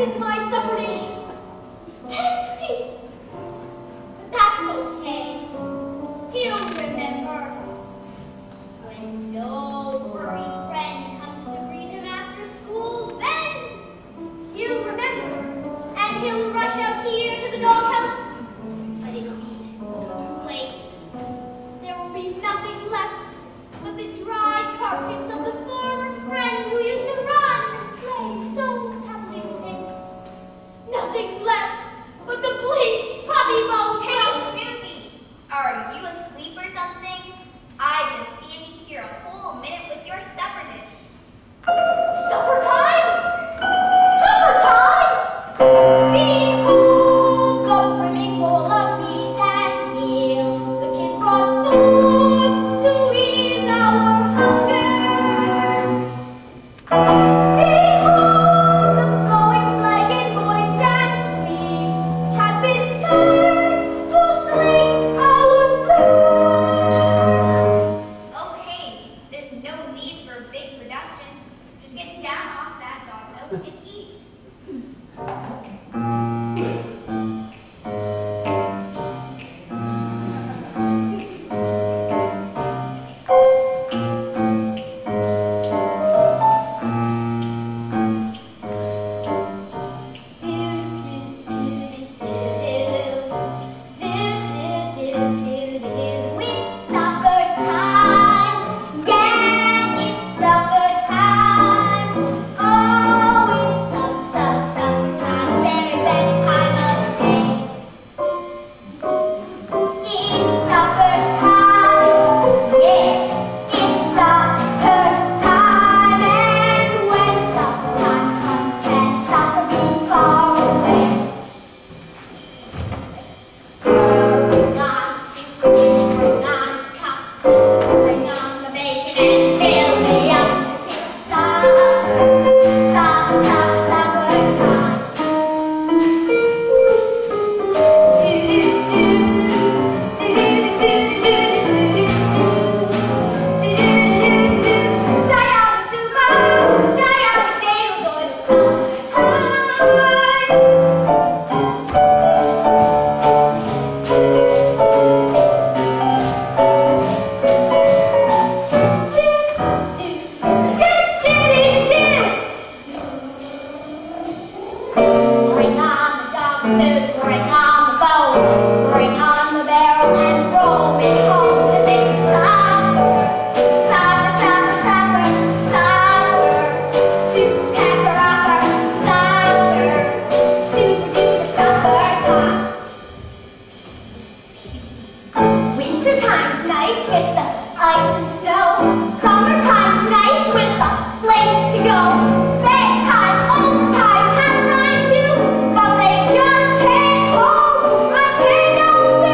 It's my supper dish. Empty. But that's okay. He'll remember. When no furry friend comes to greet him after school, then he'll remember. And he'll rush out here to the doghouse. But it'll be too late. There will be nothing left but the dry carcass of the former friend who used to run and play so happily with him. Nothing left but the bleached puppy bone. Hey, Snoopy! Are you asleep or something? I've been standing here a whole minute with your supper dish. Supper time! Supper time! Behold the brimming bowl of meat and meal, which is brought forth to ease our hunger. Behold the flowing flagon moist and sweet, which has been sent to slake our thirst. Oh, hey, there's no need for big production. Just get down off that doghouse and eat. It's supper time, yeah, it's supper time. Oh, it's supper time, very best time of day. It's supper time, yeah, it's supper time. And when supper time comes, can supper be far away? Bring on the soup dish, bring on the cup, bring on the bacon and fill me up, 'cause it's supper, supper, supper time. Bring on the dog food, bring on the bone, bring on the barrel and roll me home, 'cause it's supper, supper, supper, supper, supper, soup pepper upper, supper, super duper supper time. Wintertime's nice with the ice and snow, summertime's nice with the place to go. Bedtime, overtime, half time too, but they just can't hold a candle to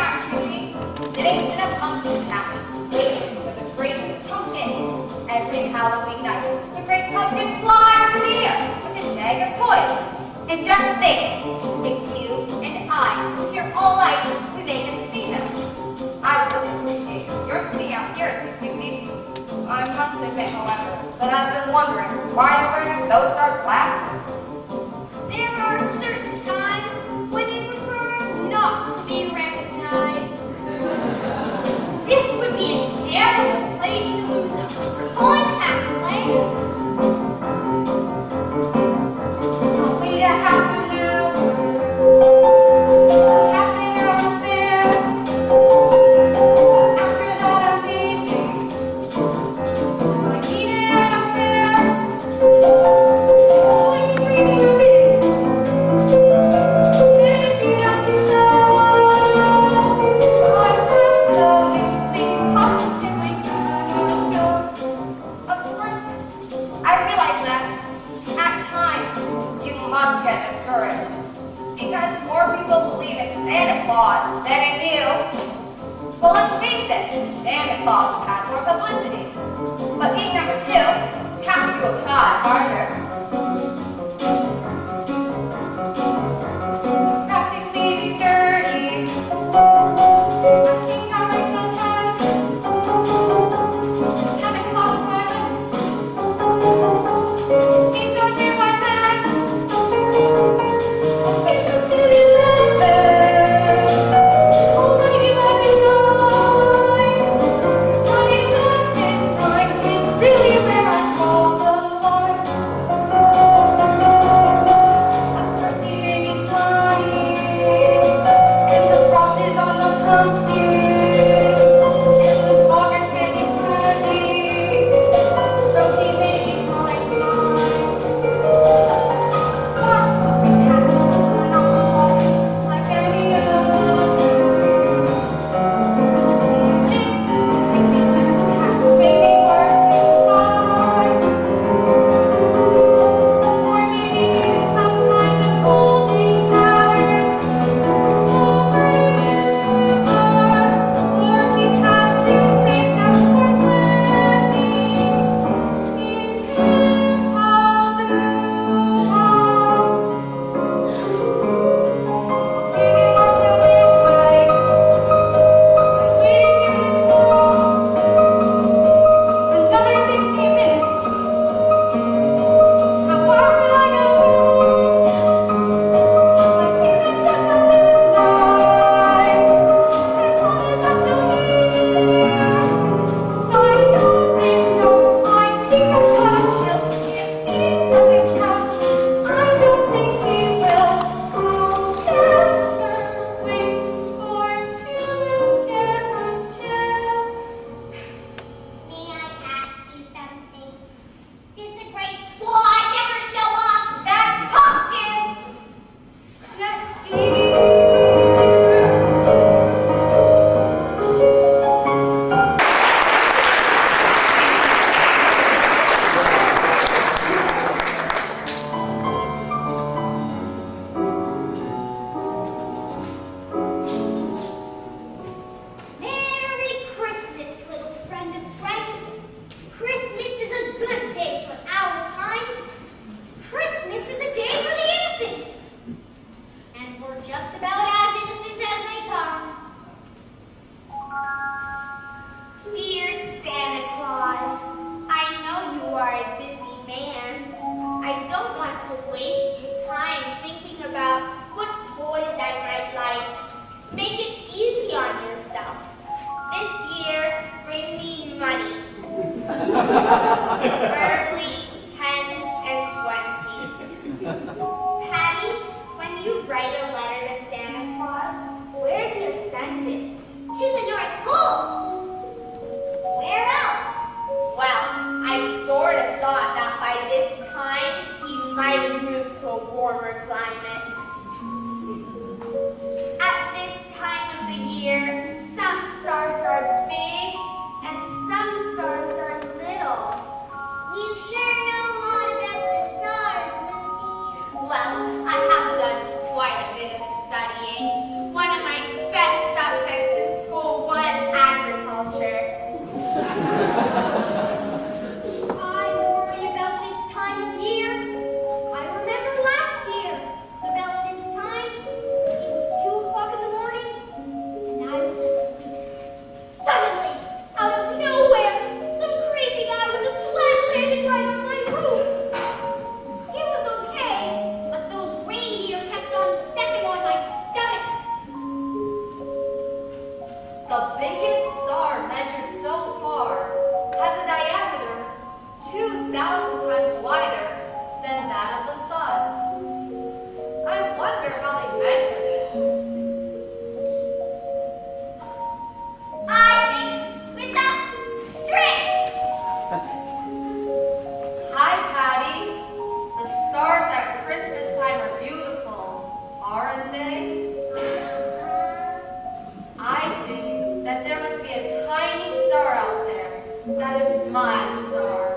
are, Susie, sitting in a pumpkin patch, waiting for the great pumpkin. Every Halloween night, the great pumpkin flies through the air with his bag of toys. And just think, if you and I sit here all night, we may get to see him. I really appreciate your sitting out here with me, Susie. I must admit, however, that I've been wondering why you're wearing those dark glasses. There are certain times when you prefer not to be recognized. This would be a terrible place to lose a contact lens. I'll wait a half an hour spare. After that I'm leaving. I need it up there. Oh, you breathing a bit. And if you don't know, I'm absolutely positively gonna go. Of course, I realize that at times you must get discouraged because more people believe in Santa Claus than in you. Well, let's face it, Santa Claus has more publicity. But being number two has to go try harder. It's practically 30. I think I might just haven't lost my mind. Please don't hear my hand. Please don't get it over. Almighty loving God. My innocent mind is really where I fall apart. Of course he may be flying, and the frost is on the pumpkin, and the fog is getting heavy, so he may be flying high. But we have to not fall like any other. This makes me perhaps maybe work too hard. Or maybe use some kind of holding pattern over and over. Or he's had to make that course landing in his halloo. Give him until midnight. I waited here this long. Another 15 minutes. How far will I go? I can't touch a midnight. As long as I'm still here. My nose is numb. I can't touch him. If he doesn't come, I don't think he will. I'll never wait for him again until. May I ask you something? Did the great squash ever show up? That's pumpkin! Next year! Merry Christmas, little friend of friends. Christmas is a good day for our kind. Christmas is a day for the innocent. And we're just about as innocent as they come. Dear Santa Claus, I know you are a busy man. I don't want to waste your time thinking about what toys I might like. Make it easy on yourself. This year, bring me money. Preferably 10s and 20s. Patty, when you write a letter to Santa Claus, where do you send it? To the North Pole. Where else? Well, I sort of thought that by this time he might have moved to a warmer climate. At this time of the year, some stars are big and some stars are little. You sure know a lot about the stars, Lucy. Well, I have done quite a bit of studying. One of my best subjects The biggest star measured so far has a diameter 2,000 times wider than that of the sun. I wonder how they measured it. I think with a string. Hi, Patty. The stars at Christmas time are beautiful, aren't they? I think that there must be a tiny star out there that is my star.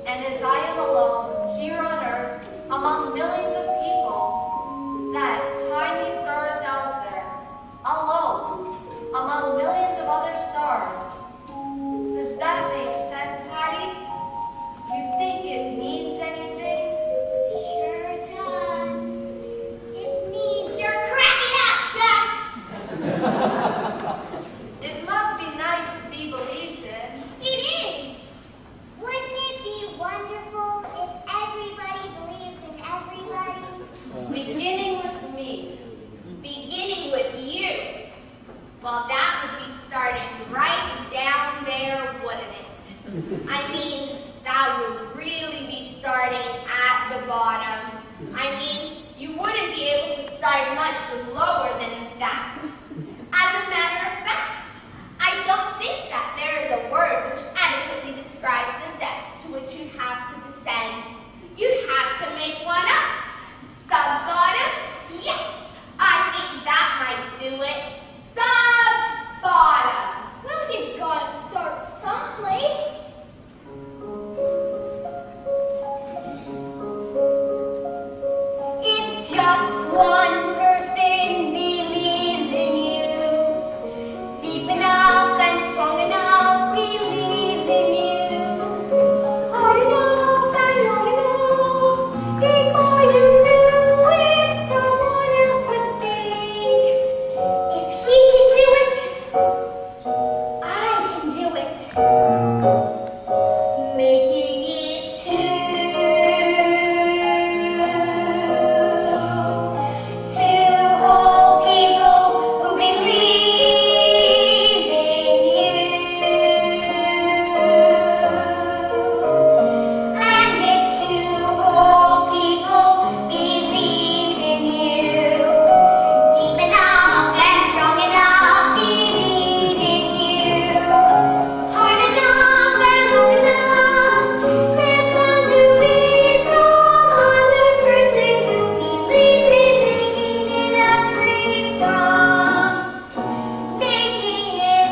And as I am alone here on Earth among millions of people, that tiny star is out there, alone, among millions of other stars. Does that make sense, Patty? You think it means anything? Sure does. It means you're cracking up, Chuck. It must be nice to be believed in. It is. Wouldn't it be wonderful if everybody believed in everybody? Beginning with me. Beginning with you. Well, that would be starting right down there, wouldn't it? I mean, that would really be starting at the bottom. I mean, you wouldn't be able to start much lower than that. As a matter of fact, I don't think that there is a word which adequately describes the depths to which you'd have to descend. You'd have to make one up. Sub-bottom? Yes, I think that might do it. Sub-bottom. Well, you've got to start someplace. If just one person believes in you, deep enough and strong enough believes in you, hard enough and long enough, before you knew it, someone else would think, if he can do it, I can do it. Making it to whole people who believe in you. And if two whole people believe in you, deep enough and strong enough believe in you, hard enough and long enough, there's bound to be some other person who believes in making it a threesome, making it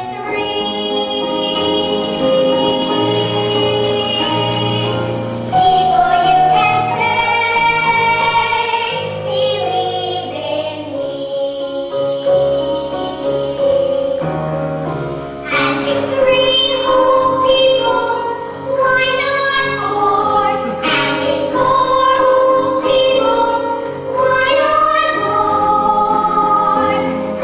people you can say believe in me. And if three whole people, why not four? And if four whole people, why not more?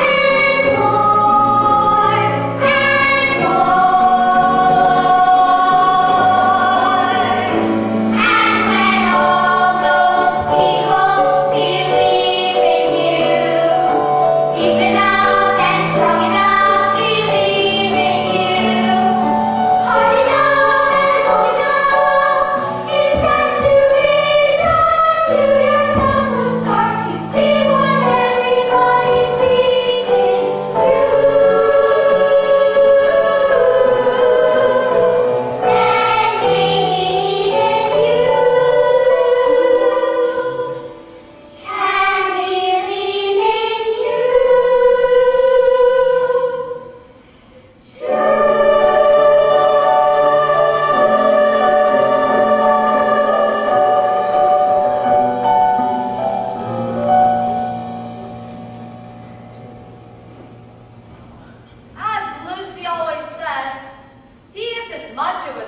And more, and more. And when all those people believe in you, deep enough and strong enough believe in you, hard enough and long enough, it's got to be some. You yourself will start to see what everybody sees in you. Then believe in you. Can believe in As Lucy always says, he isn't much of a